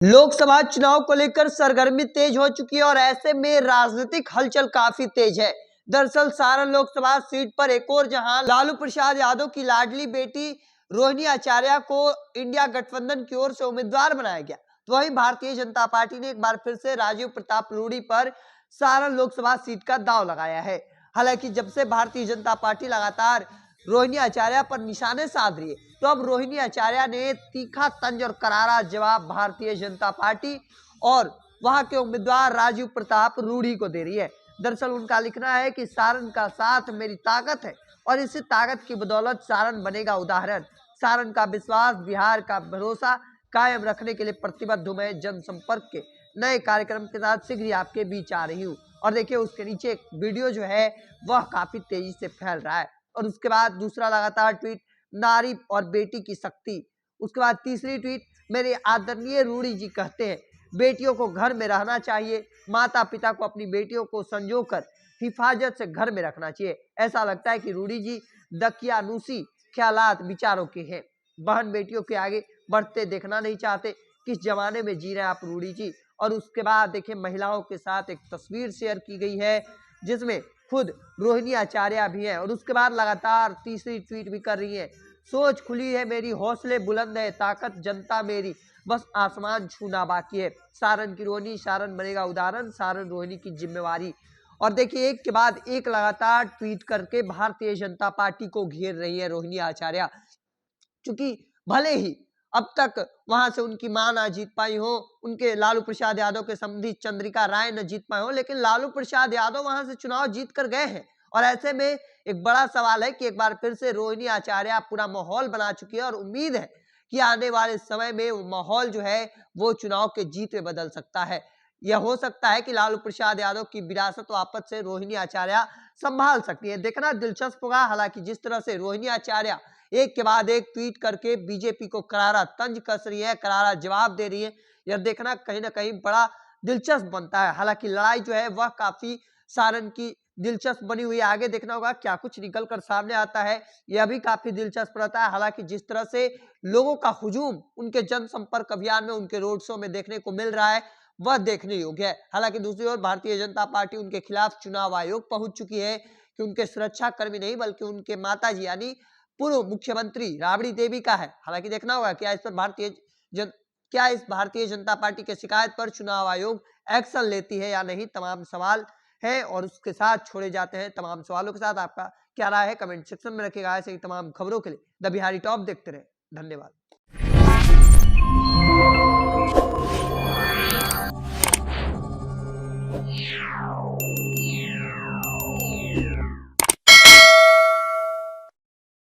लोकसभा चुनाव को लेकर सरगर्मी तेज हो चुकी है और ऐसे में राजनीतिक हलचल काफी तेज है। दरअसल सारण लोकसभा सीट पर एक और जहां लालू प्रसाद यादव की लाडली बेटी रोहिणी आचार्य को इंडिया गठबंधन की ओर से उम्मीदवार बनाया गया, तो वहीं भारतीय जनता पार्टी ने एक बार फिर से राजीव प्रताप रूडी पर सारण लोकसभा सीट का दांव लगाया है। हालांकि जब से भारतीय जनता पार्टी लगातार रोहिणी आचार्य पर निशाने साध रही है, तो अब रोहिणी आचार्य ने तीखा तंज और करारा जवाब भारतीय जनता पार्टी और वहां के उम्मीदवार राजीव प्रताप रूडी को दे रही है। दरअसल उनका लिखना है कि सारण का साथ मेरी ताकत है और इसी ताकत की बदौलत सारण बनेगा उदाहरण। सारण का विश्वास, बिहार का भरोसा कायम रखने के लिए प्रतिबद्ध हूं। मैं जनसंपर्क के नए कार्यक्रम के साथ शीघ्र ही आपके बीच आ रही हूँ। और देखिए उसके नीचे एक वीडियो जो है वह काफी तेजी से फैल रहा है। और उसके बाद दूसरा लगातार ट्वीट, नारी और बेटी की शक्ति। उसके बाद तीसरी ट्वीट, मेरे आदरणीय रूडी जी कहते हैं बेटियों को घर में रहना चाहिए, माता पिता को अपनी बेटियों को संजोकर हिफाजत से घर में रखना चाहिए। ऐसा लगता है कि रूडी जी दकियानूसी ख्यालात विचारों के हैं, बहन बेटियों के आगे बढ़ते देखना नहीं चाहते। किस जमाने में जी रहे हैं आप रूडी जी। और उसके बाद देखिए महिलाओं के साथ एक तस्वीर शेयर की गई है जिसमें खुद रोहिणी आचार्य भी है। और उसके बाद लगातार तीसरी ट्वीट भी कर रही है, सोच खुली है मेरी, हौसले बुलंद है, ताकत जनता मेरी, बस आसमान छूना बाकी है। सारण की रोहिणी, सारण बनेगा उदाहरण, सारण रोहिणी की जिम्मेवारी। और देखिए एक के बाद एक लगातार ट्वीट करके भारतीय जनता पार्टी को घेर रही है रोहिणी आचार्य। क्योंकि भले ही अब तक वहां से उनकी मां ना जीत पाई हो, उनके लालू प्रसाद यादव के संबंधी चंद्रिका राय न जीत पाए हो, लेकिन लालू प्रसाद यादव वहां से चुनाव जीत कर गए हैं। और ऐसे में एक बड़ा सवाल है कि एक बार फिर से रोहिणी आचार्य पूरा माहौल बना चुकी है और उम्मीद है कि आने वाले समय में वो माहौल जो है वो चुनाव के जीत में बदल सकता है। यह हो सकता है कि लालू प्रसाद यादव की विरासत वापस से रोहिणी आचार्य संभाल सकती है। देखना दिलचस्प होगा। हालांकि जिस तरह से रोहिणी आचार्य एक के बाद एक ट्वीट करके बीजेपी को करारा तंज कस रही है, करारा जवाब दे रही है, यह देखना कहीं ना कहीं बड़ा दिलचस्प बनता है। हालांकि लड़ाई जो है वह काफी सारण की दिलचस्प बनी हुई है। आगे देखना होगा क्या कुछ निकल कर सामने आता है, यह भी काफी दिलचस्प रहता है। हालांकि जिस तरह से लोगों का हुजूम उनके जनसंपर्क अभियान में, उनके रोड शो में देखने को मिल रहा है, वह देखने योग्य है। हालांकि दूसरी ओर भारतीय जनता पार्टी उनके खिलाफ चुनाव आयोग पहुंच चुकी है कि उनके सुरक्षा कर्मी नहीं बल्कि उनके माताजी यानी पूर्व मुख्यमंत्री राबड़ी देवी का है। हालांकि देखना होगा क्या इस भारतीय जनता पार्टी के शिकायत पर चुनाव आयोग एक्शन लेती है या नहीं, तमाम सवाल है। और उसके साथ छोड़े जाते हैं तमाम सवालों के साथ आपका क्या राय है कमेंट सेक्शन में रखिएगा। ऐसे ही तमाम खबरों के लिए द बिहारी टॉप देखते रहे। धन्यवाद।